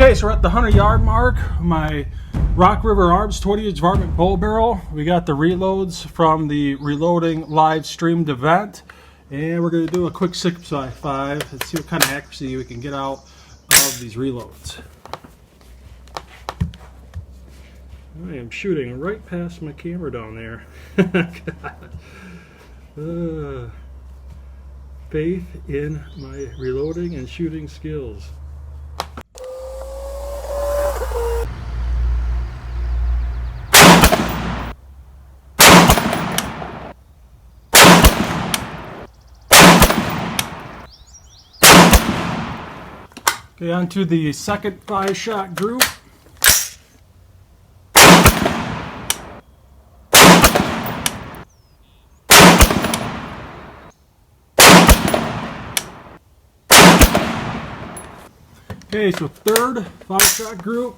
Okay, so we're at the 100-yard mark. My Rock River Arms 20-inch Varmint bowl barrel. We got the reloads from the reloading live streamed event, and we're going to do a quick 6x5 and see what kind of accuracy we can get out of these reloads. I am shooting right past my camera down there. Faith in my reloading and shooting skills. Okay, on to the second 5-shot group. Okay, so third 5-shot group.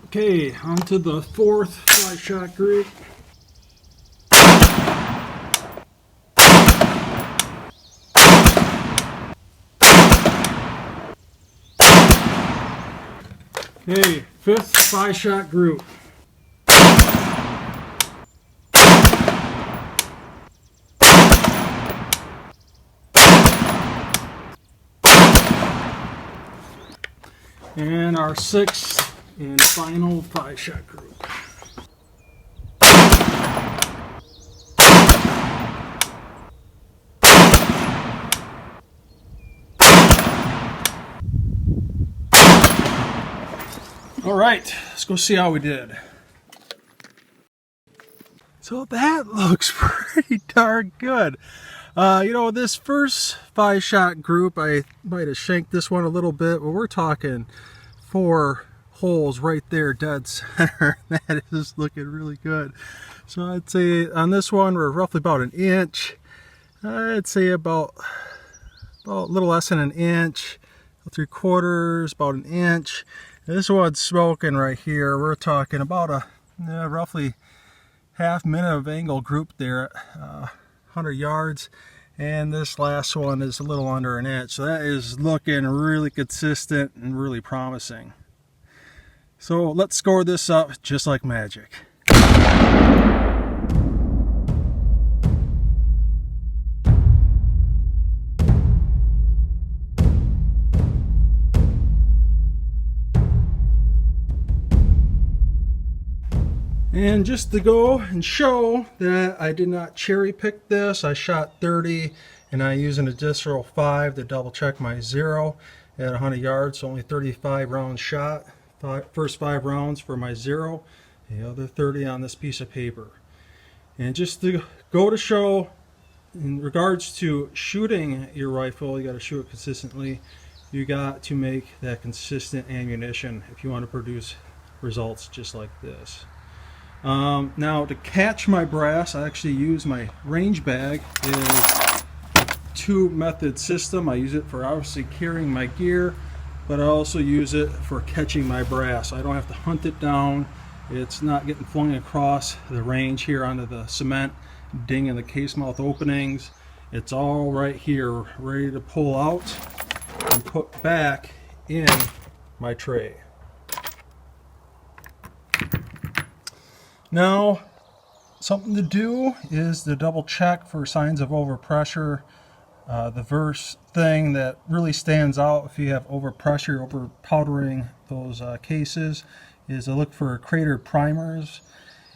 Okay, on to the fourth 5-shot group. Okay, fifth 5-shot group. And our sixth and final 5-shot group. All right, let's go see how we did. So that looks pretty darn good. You know, this first 5-shot group, I might have shanked this one a little bit, but we're talking 4 holes right there, dead center. That is looking really good. So I'd say on this one, we're roughly about an inch. I'd say about a little less than an inch, 3/4, about an inch. And this one's smoking right here. We're talking about a roughly half minute of angle group there at 100 yards. And this last one is a little under an inch. So that is looking really consistent and really promising. So let's score this up just like magic. And just to go and show that I did not cherry pick this, I shot 30 and I used an additional 5 to double check my 0 at 100 yards. So only 35 rounds shot. First 5 rounds for my 0, the other 30 on this piece of paper. And just to go to show, in regards to shooting your rifle, you got to shoot it consistently. You got to make that consistent ammunition if you want to produce results just like this. Now to catch my brass, I actually use my range bag. It is a 2-method system. I use it for obviously carrying my gear, but I also use it for catching my brass. I don't have to hunt it down. It's not getting flung across the range here onto the cement, dinging the case mouth openings. It's all right here, ready to pull out and put back in my tray. Now, something to do is to double check for signs of overpressure. The first thing that really stands out if you have overpressure, over powdering those cases, is to look for cratered primers.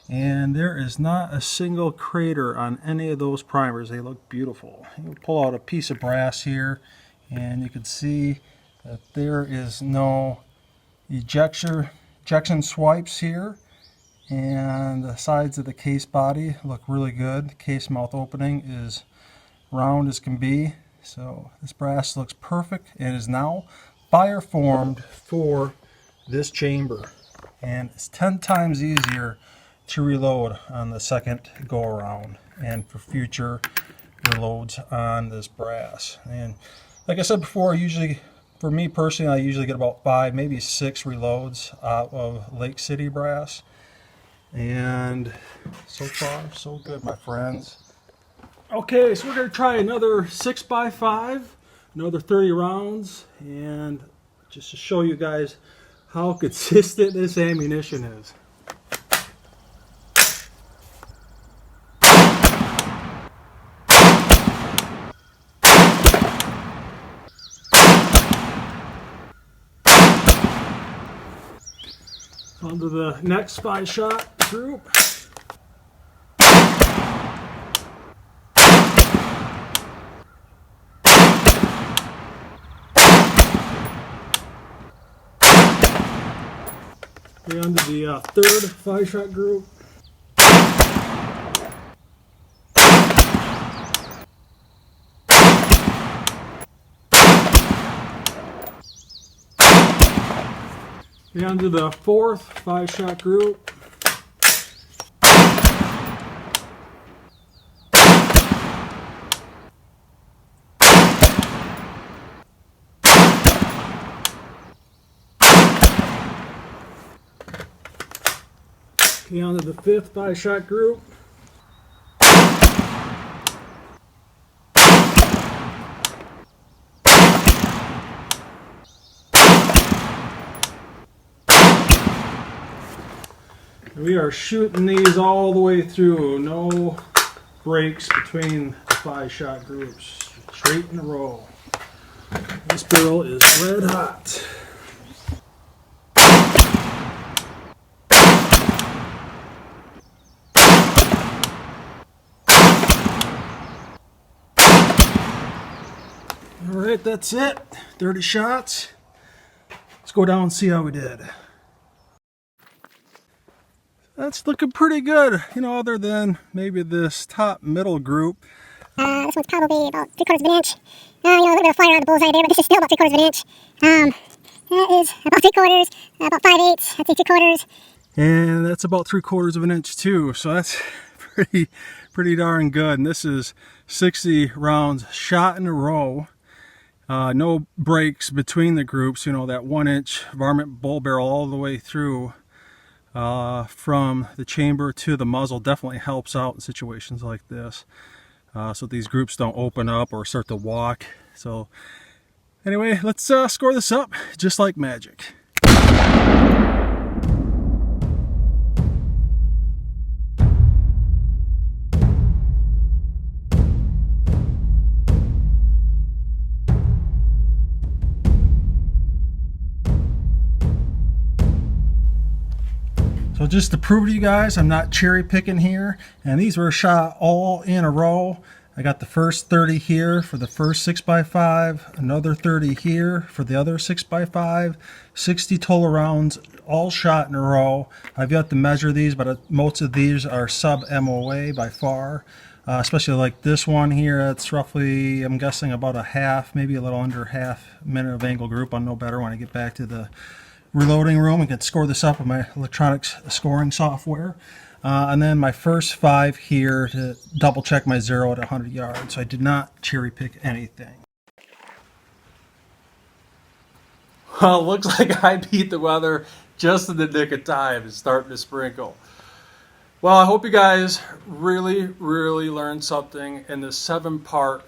And there is not a single crater on any of those primers. They look beautiful. You pull out a piece of brass here and you can see that there is no ejection swipes here. And the sides of the case body look really good. The case mouth opening is round as can be. So this brass looks perfect and is now fire formed for this chamber. And it's 10 times easier to reload on the second go around and for future reloads on this brass. And like I said before, usually for me personally, I usually get about 5, maybe 6 reloads out of Lake City brass. And so far, so good, my friends. Okay, so we're going to try another 6x5, another 30 rounds, and just to show you guys how consistent this ammunition is. On to the next 5-shot group. We're on to the third 5-shot group. We're on to the fourth 5-shot group. Okay, on to the fifth 5-shot group. We are shooting these all the way through, no breaks between the 5-shot groups, straight in a row. This barrel is red hot. Alright, that's it. 30 shots. Let's go down and see how we did. That's looking pretty good, you know, other than maybe this top middle group. This one's probably about 3/4 of an inch. You know, a little bit of fire on the bullseye there, but this is still about 3/4 of an inch. That is about 3/4, about 5/8, I'd say 3/4. And that's about 3/4 of an inch too, so that's pretty darn good. And this is 60 rounds shot in a row. No breaks between the groups, you know, that 1-inch varmint bull barrel all the way through. From the chamber to the muzzle definitely helps out in situations like this, so these groups don't open up or start to walk. So anyway, let's score this up just like magic. So just to prove to you guys, I'm not cherry picking here, and these were shot all in a row. I got the first 30 here for the first 6x5, another 30 here for the other 6x5, 60 total rounds, all shot in a row. I've yet to measure these, but most of these are sub MOA by far, especially like this one here. It's roughly, I'm guessing, about a half, maybe a little under half minute of angle group. I'll know better when I get back to the reloading room and can score this up with my electronics scoring software. And then my first 5 here to double check my 0 at 100 yards. So I did not cherry pick anything. Well, it looks like I beat the weather just in the nick of time. It's starting to sprinkle. Well, I hope you guys really learned something in this 7-part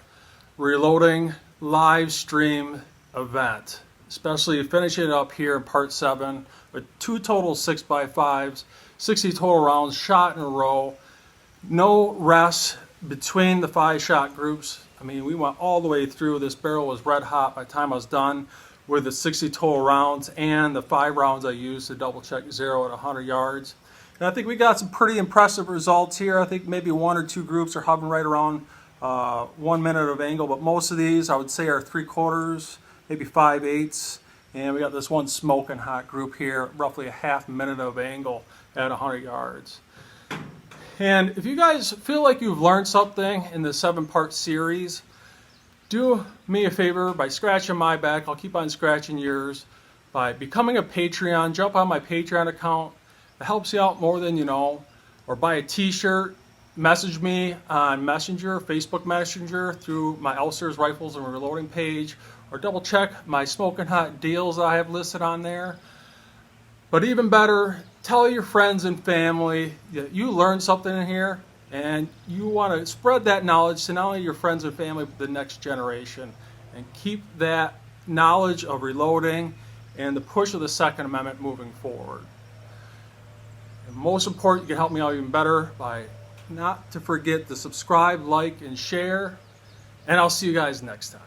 reloading live stream event. Especially finishing it up here in part 7 with 2 total 6x5s, 60 total rounds shot in a row, no rest between the 5-shot groups. I mean, we went all the way through. This barrel was red hot by the time I was done with the 60 total rounds and the 5 rounds I used to double check 0 at 100 yards. And I think we got some pretty impressive results here. I think maybe 1 or 2 groups are hovering right around 1 minute of angle, but most of these I would say are 3/4, maybe 5/8, and we got this one smoking hot group here, roughly a half minute of angle at 100 yards. And if you guys feel like you've learned something in the 7-part series, do me a favor by scratching my back. I'll keep on scratching yours by becoming a Patreon. Jump on my Patreon account. It helps you out more than you know. Or buy a t-shirt. Message me on Messenger, Facebook Messenger, through my Elfster's Rifles and Reloading page, or double check my smoking hot deals that I have listed on there. But even better, tell your friends and family that you learned something in here, and you want to spread that knowledge to not only your friends and family, but the next generation, and keep that knowledge of reloading and the push of the Second Amendment moving forward. And most important, you can help me out even better by not to forget to subscribe, like, and share, and I'll see you guys next time.